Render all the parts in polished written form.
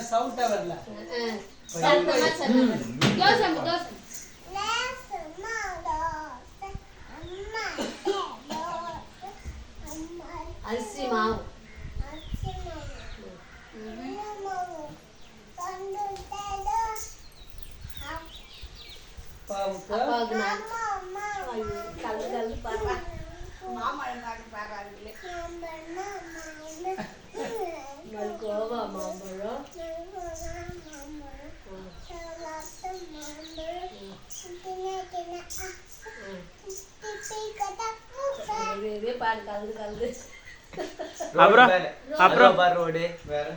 சவுண்டா வரல அரிசி மாவு கோவா மாம்பழம் பாடு கலந்து கலந்து அப்புறம் ரோடு வேற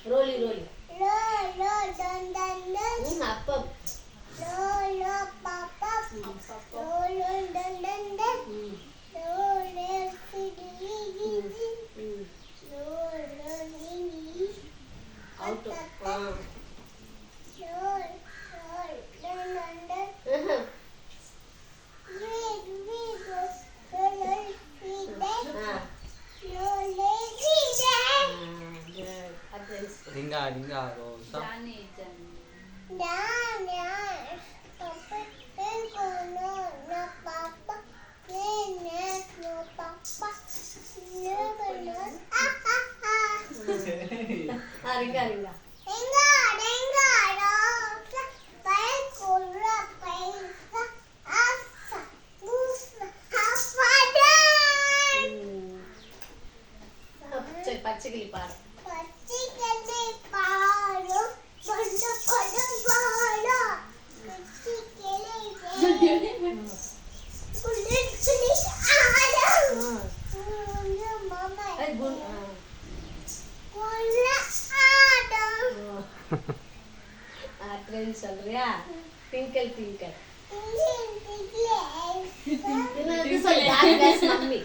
ரோலி ரோலி அப்பம் Dinga dinga rosa. ringa ringa பச்சைக்கிளி பாரு சொல்றியா ட்விங்கிள் ட்விங்கிள் மம்மி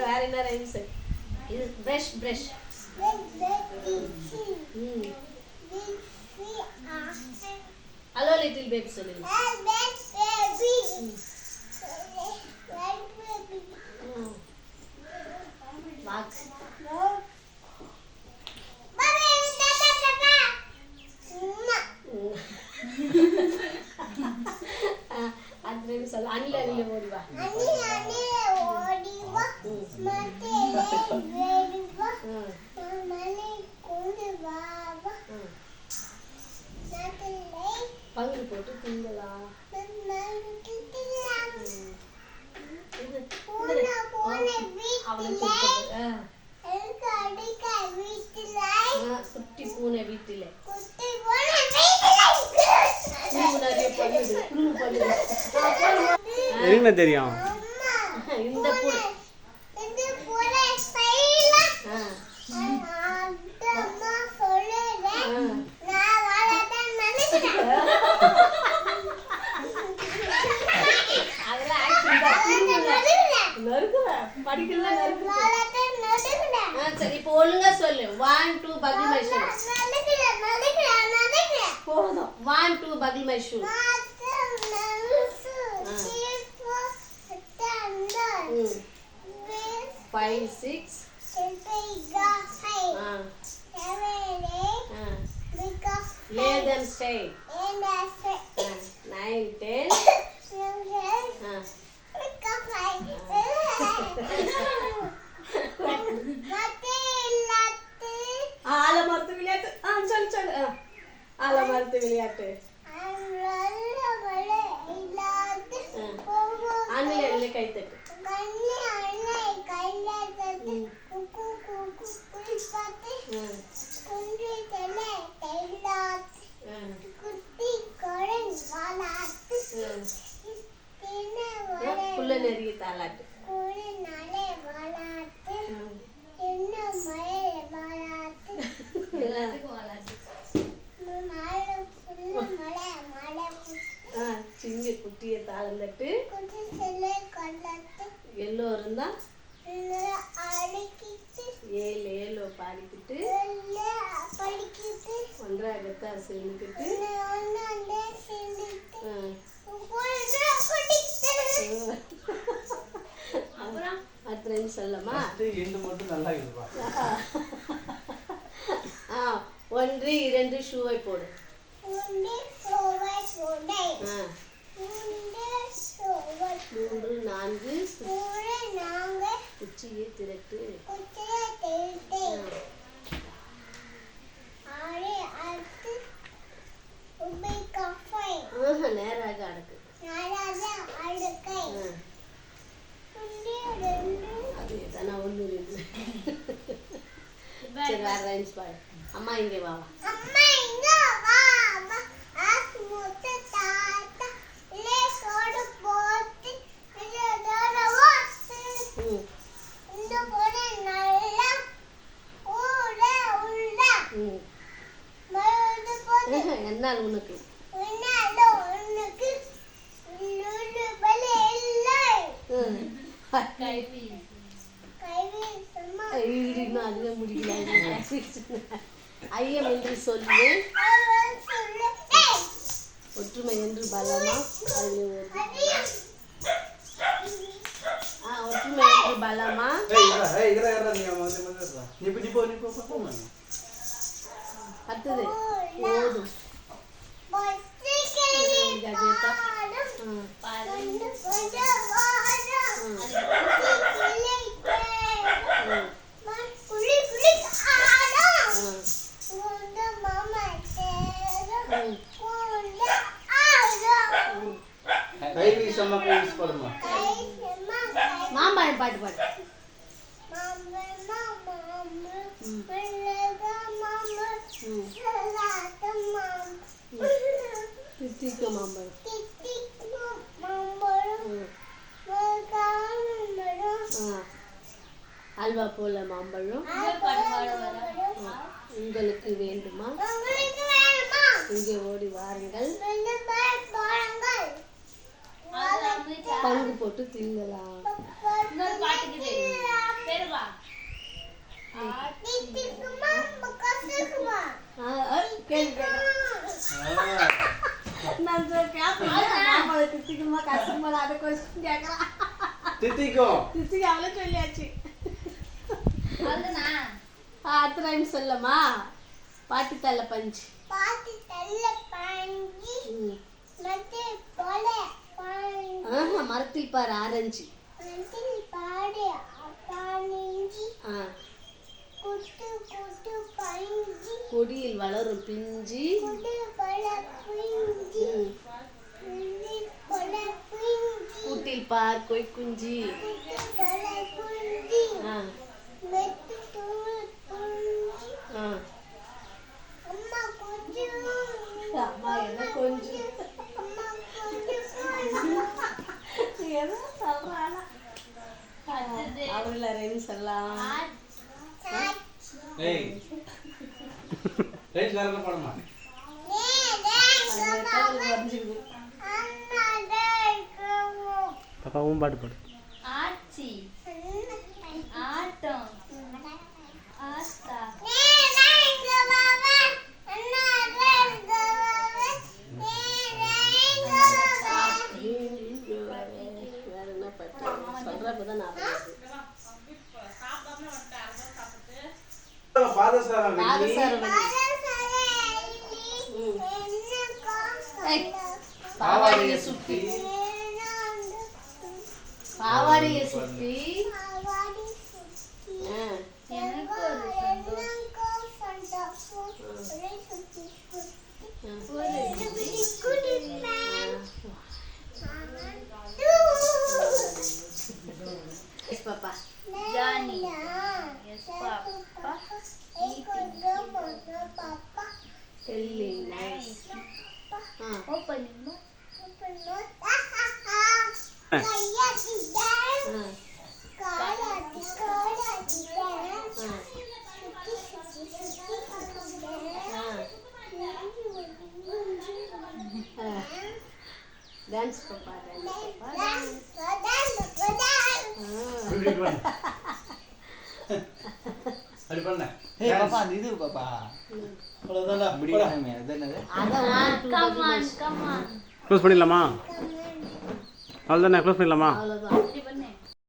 வேற என்ன ரைம்ஸ் இது brush brush hello little baby சொல்லுங்க அது சொல்ல அணில அணில ஓடிவா பங்கு போட்டு திங்கலாம் குட்டி பூனை வீட்டுல என்ன தெரியும் இந்த பூனை சரி இப்போ ஒழுங்கா சொல்லு 1 2 பகில் மை ஷூ போதும் 1 2 பகில் my shoe 5 6 lay them straight 9 10 ஆல மொத்த விளையாட்டு மரத்து விளையாட்டு ஆண்மையில கைத்தட்டு புள்ள நெறிய தாளாட்டு சிங்க குட்டிய தாளம் தட்டு எல்லோரும் தான் 7 ஏழோ பாடிக்கிட்டு ஒன்றாகத்தான் சேர்ந்துக்கிட்டு அப்புறம் அடுத்த சொல்லமா நல்லா 1 2 ஷூவை போடு 3 4 குச்சியை திரட்டு நேராக அடக்கு அது தானே 1 2 சரி வேற ரைம்ஸ் பாடு அம்மா இங்கே வா என்னால் உனக்கு அதுவே முடியல ஐயம் என்று சொல்லு ஒற்றுமை என்று பலமா ஒற்றுமை என்று பலமா அடுத்தது போதும் மாம்பழம் பாட்டு பாடு தித்திக்கு மாம்பழம் அல்வா போல மாம்பழம் உங்களுக்கு வேண்டுமா இங்கே ஓடி வாருங்கள் பங்கு போட்டு திங்கலாம் சொல்லியாச்சு சொல்லமா பாட்டு தள்ள பஞ்சு மரத்தில் பாரு ஆரஞ்சு கொடியில் வளரும் பிஞ்சி கூட்டில் பார் கொய் குஞ்சி அம்மா என்ன கொஞ்சம் அவங்கள ரெண்டு சொல்லலாம் பாப்பாவும் பாட்டு பாடு ஆச்சி ஆட்டம் ஆஸ்தா சொல்றப்பதான் பாவாடியை சுத்தி பாவாடியை சுத்தி எனக்கு ஒரு Yes, Papa. Johnny. Yes, Papa. Really nice. Open mo. Dance, Papa. அப்படி பண்ண ஏய் பாப்பா அந்த இது பாப்பா அவ்வளவுதான்டா முடியாமே அது என்னது Come on, come on. Close பண்ணிடலாமா அவ்வளோதானே க்ளோஸ் பண்ணிடலாமா அவ்வளோதான்